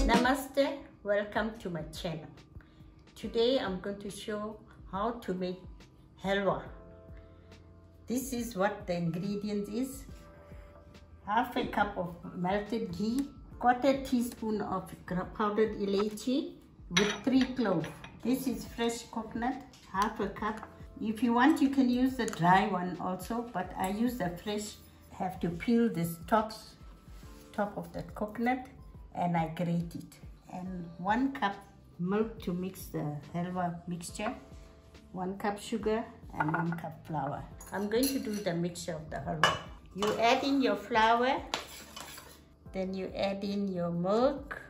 Namaste, welcome to my channel. Today I'm going to show how to make halwa. This is what the ingredients is. Half a cup of melted ghee, quarter teaspoon of powdered elaichi with 3 cloves. This is fresh coconut, half a cup. If you want, you can use the dry one also, but I use the fresh. Have to peel this top of the coconut and I grate it. And 1 cup milk to mix the halwa mixture, 1 cup sugar and 1 cup flour. I'm going to do the mixture of the halwa. You add in your flour, then you add in your milk,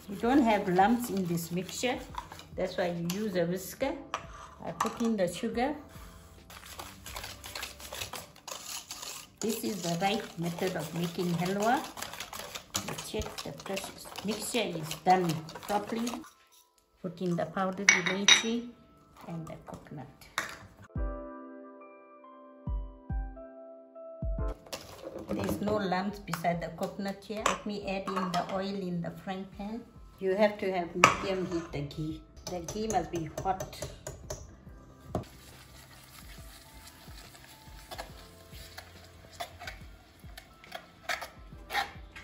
you don't have lumps in this mixture, that's why you use a whisker. I put in the sugar. This is the right method of making halwa. You check the mixture is done properly. Put in the powdered elaichi and the coconut. There is no lumps beside the coconut here. Let me add in the oil in the frying pan. You have to have medium heat the ghee. The ghee must be hot.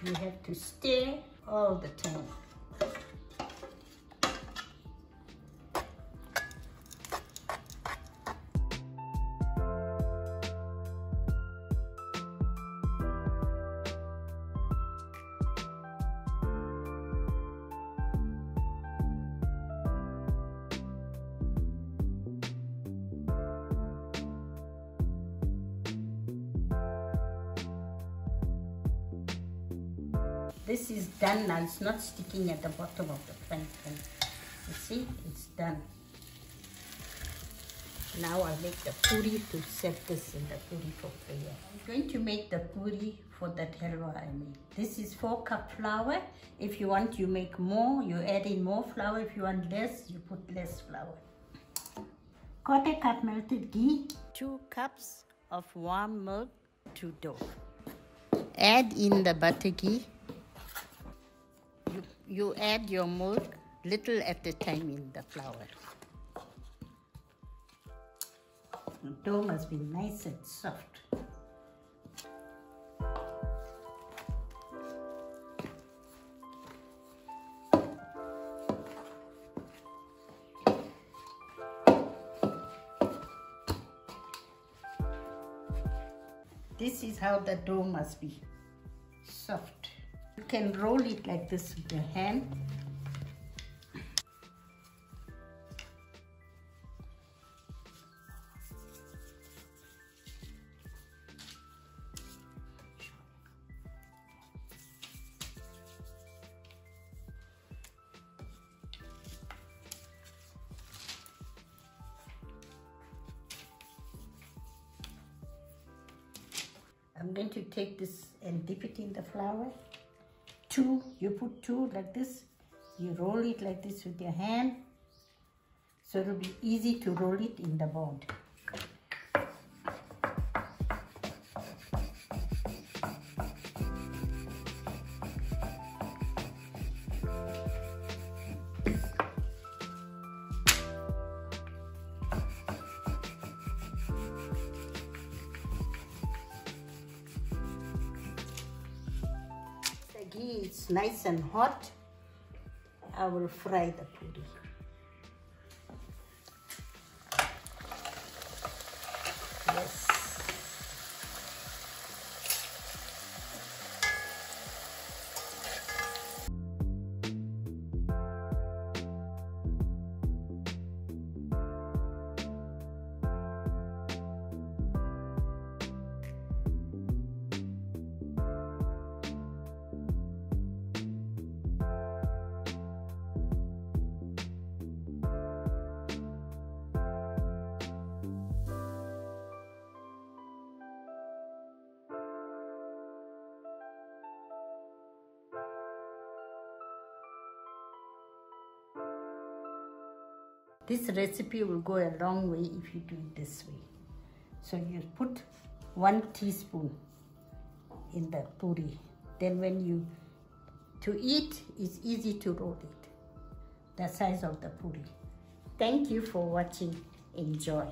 You have to stir all the time. This is done now, it's not sticking at the bottom of the frying pan. You see, it's done. Now I'll make the puri to set this in the puri for prayer. I'm going to make the puri for that halwa I made. This is 4 cup flour. If you want, you make more, you add in more flour. If you want less, you put less flour. Quarter cup melted ghee, 2 cups of warm milk to dough. Add in the butter ghee. You add your milk little at a time in the flour. The dough must be nice and soft. This is how the dough must be, soft. You can roll it like this with your hand. I'm going to take this and dip it in the flour. You put 2 like this. You roll it like this with your hand. So it will be easy to roll it in the board. Ghee is nice and hot. I will fry the puri. Yes. This recipe will go a long way if you do it this way. So you put 1 teaspoon in the puri. Then when you to eat, it's easy to roll it. The size of the puri. Thank you for watching. Enjoy.